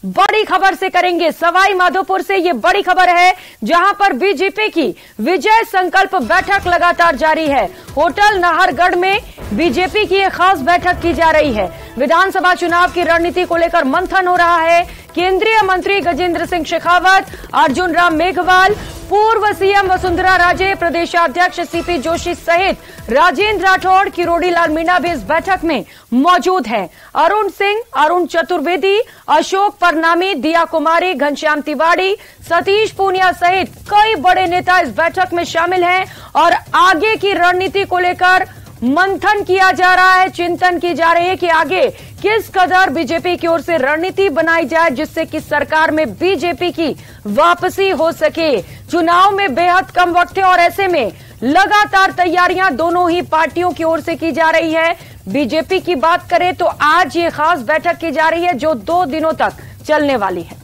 बड़ी खबर से करेंगे। सवाई माधोपुर से ये बड़ी खबर है, जहां पर बीजेपी की विजय संकल्प बैठक लगातार जारी है। होटल नाहरगढ़ में बीजेपी की एक खास बैठक की जा रही है। विधानसभा चुनाव की रणनीति को लेकर मंथन हो रहा है। केंद्रीय मंत्री गजेंद्र सिंह शेखावत, अर्जुन राम मेघवाल, पूर्व सीएम वसुंधरा राजे, प्रदेशाध्यक्ष सीपी जोशी सहित राजेंद्र राठौड़, किरोड़ी लाल मीणा भी इस बैठक में मौजूद हैं। अरुण सिंह, अरुण चतुर्वेदी, अशोक परनामी, दिया कुमारी, घनश्याम तिवारी, सतीश पूनिया सहित कई बड़े नेता इस बैठक में शामिल हैं और आगे की रणनीति को लेकर मंथन किया जा रहा है, चिंतन की जा रही है कि आगे किस कदर बीजेपी की ओर से रणनीति बनाई जाए जिससे कि सरकार में बीजेपी की वापसी हो सके। चुनाव में बेहद कम वक्त है और ऐसे में लगातार तैयारियां दोनों ही पार्टियों की ओर से की जा रही है। बीजेपी की बात करें तो आज ये खास बैठक की जा रही है जो 2 दिनों तक चलने वाली है।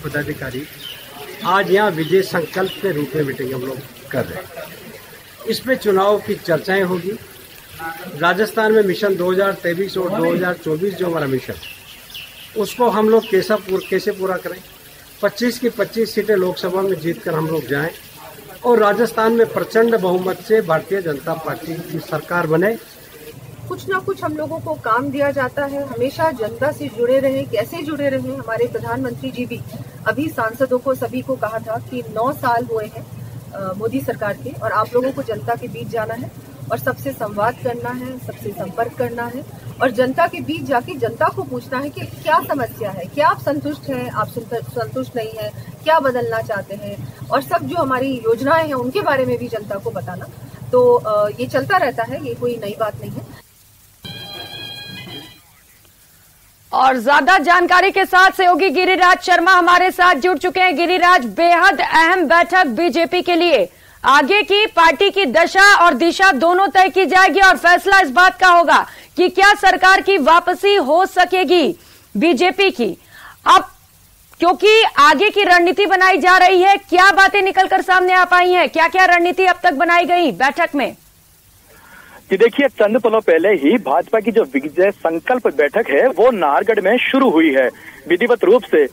पदाधिकारी आज यहाँ विजय संकल्प के रूप में मीटिंग हम लोग कर रहे हैं। इसमें चुनाव की चर्चाएं होगी। राजस्थान में मिशन 2023 और 2024 जो हमारा मिशन, उसको हम लोग कैसे पूरा करें। 25 की 25 सीटें लोकसभा में जीतकर हम लोग जाएं और राजस्थान में प्रचंड बहुमत से भारतीय जनता पार्टी की सरकार बने। कुछ ना कुछ हम लोगों को काम दिया जाता है, हमेशा जनता से जुड़े रहे। कैसे जुड़े रहे? हमारे प्रधानमंत्री जी भी अभी सांसदों को सभी को कहा था कि 9 साल हुए हैं मोदी सरकार के और आप लोगों को जनता के बीच जाना है और सबसे संवाद करना है, सबसे संपर्क करना है और जनता के बीच जाके जनता को पूछना है कि क्या समस्या है, क्या आप संतुष्ट हैं, आप संतुष्ट नहीं हैं, क्या बदलना चाहते हैं और सब जो हमारी योजनाएं हैं उनके बारे में भी जनता को बताना। तो ये चलता रहता है, ये कोई नई बात नहीं है। और ज्यादा जानकारी के साथ सहयोगी गिरिराज शर्मा हमारे साथ जुड़ चुके हैं। गिरिराज, बेहद अहम बैठक बीजेपी के लिए, आगे की पार्टी की दशा और दिशा दोनों तय की जाएगी और फैसला इस बात का होगा कि क्या सरकार की वापसी हो सकेगी बीजेपी की। अब क्योंकि आगे की रणनीति बनाई जा रही है, क्या बातें निकलकर सामने आ पाई हैं, क्या क्या रणनीति अब तक बनाई गई बैठक में? कि देखिए, चंद पलों पहले ही भाजपा की जो विजय संकल्प बैठक है वो नाहरगढ़ में शुरू हुई है। विधिवत रूप से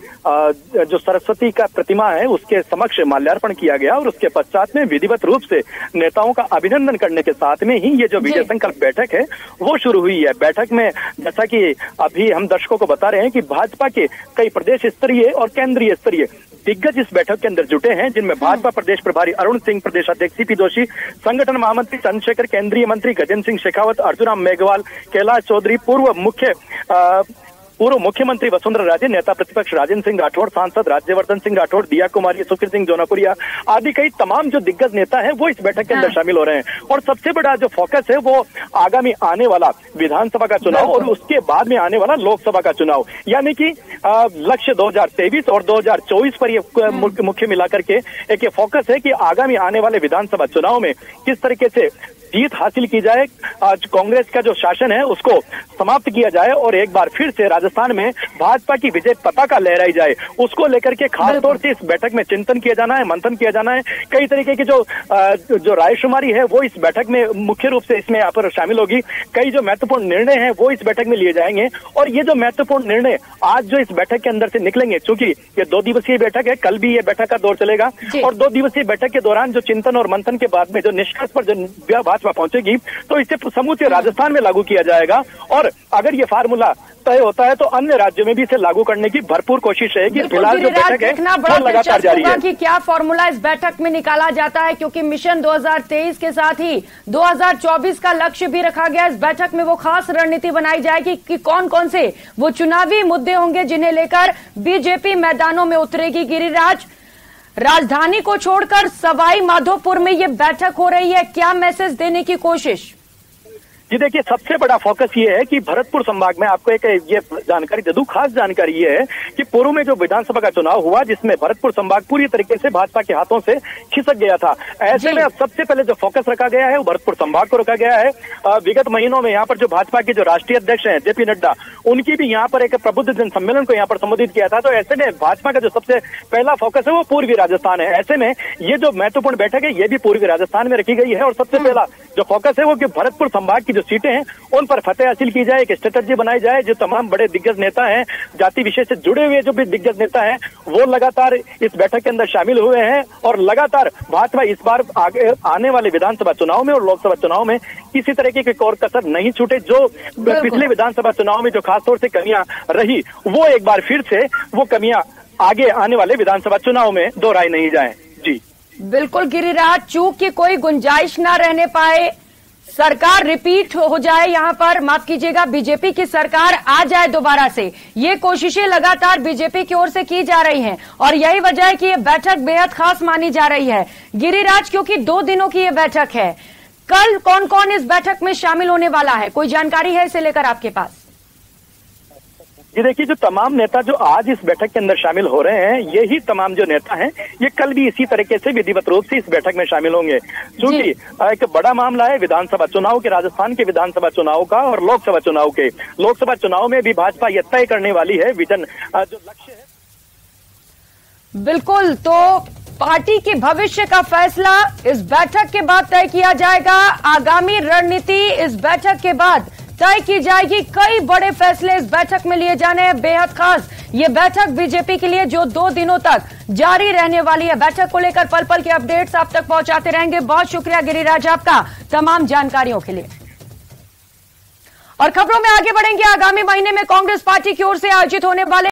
जो सरस्वती का प्रतिमा है उसके समक्ष माल्यार्पण किया गया और उसके पश्चात में विधिवत रूप से नेताओं का अभिनंदन करने के साथ में ही ये जो विजय संकल्प बैठक है वो शुरू हुई है। बैठक में जैसा कि अभी हम दर्शकों को बता रहे हैं कि भाजपा के कई प्रदेश स्तरीय और केंद्रीय स्तरीय दिग्गज इस बैठक के अंदर जुटे हैं, जिनमें भाजपा प्रदेश प्रभारी अरुण सिंह, प्रदेशाध्यक्ष सीपी जोशी, संगठन महामंत्री चंद्रशेखर, केंद्रीय मंत्री गजेंद्र सिंह शेखावत, अर्जुन राम मेघवाल, कैलाश चौधरी, पूर्व मुख्यमंत्री वसुंधरा राजे, नेता प्रतिपक्ष राजेंद्र सिंह राठौड़, सांसद राज्यवर्धन सिंह राठौड़, दिया कुमारी, सुखीर सिंह जोनापुरिया आदि कई तमाम जो दिग्गज नेता हैं वो इस बैठक के अंदर शामिल हो रहे हैं। और सबसे बड़ा जो फोकस है वो आगामी आने वाला विधानसभा का चुनाव और उसके बाद में आने वाला लोकसभा का चुनाव, यानी कि लक्ष्य 2023 और 2024 पर ये मुख्य मिलाकर के एक फोकस है कि आगामी आने वाले विधानसभा चुनाव में किस तरीके से जीत हासिल की जाए, आज कांग्रेस का जो शासन है उसको समाप्त किया जाए और एक बार फिर से राजस्थान में भाजपा की विजय पताका लहराई जाए। उसको लेकर के खास तौर से इस बैठक में चिंतन किया जाना है, मंथन किया जाना है। कई तरीके की जो रायशुमारी है वो इस बैठक में मुख्य रूप से इसमें यहाँ पर शामिल होगी। कई जो महत्वपूर्ण निर्णय हैं वो इस बैठक में लिए जाएंगे और ये जो महत्वपूर्ण निर्णय आज जो इस बैठक के अंदर से निकलेंगे, चूंकि ये 2 दिवसीय बैठक है, कल भी ये बैठक का दौर चलेगा और 2 दिवसीय बैठक के दौरान जो चिंतन और मंथन के बाद में जो निष्कर्ष पर जो भाजपा पहुंचेगी तो इसे समूचे राजस्थान में लागू किया जाएगा और अगर ये फार्मूला तय होता है तो अन्य राज्यों में भी इसे लागू करने की भरपूर कोशिश रहेगी। फिलहाल जो बैठक है वो लगातार जारी है कि क्या फॉर्मूला इस बैठक में निकाला जाता है, क्योंकि मिशन 2023 के साथ ही 2024 का लक्ष्य भी रखा गया। इस बैठक में वो खास रणनीति बनाई जाएगी कि कौन कौन से वो चुनावी मुद्दे होंगे जिन्हें लेकर बीजेपी मैदानों में उतरेगी। गिरिराज, राजधानी को छोड़कर सवाई माधोपुर में ये बैठक हो रही है, क्या मैसेज देने की कोशिश? जी देखिए, सबसे बड़ा फोकस ये है कि भरतपुर संभाग में आपको एक ये जानकारी दे दूं, खास जानकारी ये है कि पूर्व में जो विधानसभा का चुनाव हुआ जिसमें भरतपुर संभाग पूरी तरीके से भाजपा के हाथों से खिसक गया था। ऐसे में अब सबसे पहले जो फोकस रखा गया है वो भरतपुर संभाग को रखा गया है। विगत महीनों में यहाँ पर जो भाजपा के जो राष्ट्रीय अध्यक्ष हैं जेपी नड्डा, उनकी भी यहाँ पर एक प्रबुद्ध जन सम्मेलन को यहाँ पर संबोधित किया था। तो ऐसे में भाजपा का जो सबसे पहला फोकस है वो पूर्वी राजस्थान है। ऐसे में ये जो महत्वपूर्ण बैठक है ये भी पूर्वी राजस्थान में रखी गई है और सबसे पहला जो फोकस है वो कि भरतपुर संभाग की जो सीटें हैं उन पर फतेह हासिल की जाए, एक स्ट्रेटजी बनाई जाए। जो तमाम बड़े दिग्गज नेता हैं, जाति विशेष से जुड़े हुए जो भी दिग्गज नेता हैं, वो लगातार इस बैठक के अंदर शामिल हुए हैं और लगातार भाजपा इस बार आगे आने वाले विधानसभा चुनाव में और लोकसभा चुनाव में किसी तरह की कोई और कसर नहीं छूटे। जो पिछले विधानसभा चुनाव में जो खासतौर से कमियां रही, वो एक बार फिर से वो कमियां आगे आने वाले विधानसभा चुनाव में दोहराई नहीं जाए। जी बिल्कुल गिरिराज, चूक की कोई गुंजाइश ना रहने पाए, सरकार रिपीट हो जाए, यहां पर माफ कीजिएगा बीजेपी की सरकार आ जाए दोबारा से, ये कोशिशें लगातार बीजेपी की ओर से की जा रही हैं और यही वजह है कि ये बैठक बेहद खास मानी जा रही है। गिरिराज, क्योंकि 2 दिनों की ये बैठक है, कल कौन कौन इस बैठक में शामिल होने वाला है, कोई जानकारी है इसे लेकर आपके पास? जी देखिए, जो तमाम नेता जो आज इस बैठक के अंदर शामिल हो रहे हैं, यही तमाम जो नेता हैं, ये कल भी इसी तरीके से विधिवत रूप से इस बैठक में शामिल होंगे। क्योंकि एक बड़ा मामला है विधानसभा चुनाव के, राजस्थान के विधानसभा चुनाव का और लोकसभा चुनाव के। लोकसभा चुनाव में भी भाजपा यह तय करने वाली है विजन, जो लक्ष्य है। बिल्कुल, तो पार्टी के भविष्य का फैसला इस बैठक के बाद तय किया जाएगा। आगामी रणनीति इस बैठक के बाद तय की जाएगी। कई बड़े फैसले इस बैठक में लिए जाने हैं, बेहद खास ये बैठक बीजेपी के लिए जो 2 दिनों तक जारी रहने वाली है। बैठक को लेकर पल पल के अपडेट्स आप तक पहुंचाते रहेंगे। बहुत शुक्रिया गिरिराज आपका तमाम जानकारियों के लिए। और खबरों में आगे बढ़ेंगे। आगामी महीने में कांग्रेस पार्टी की ओर से आयोजित होने वाले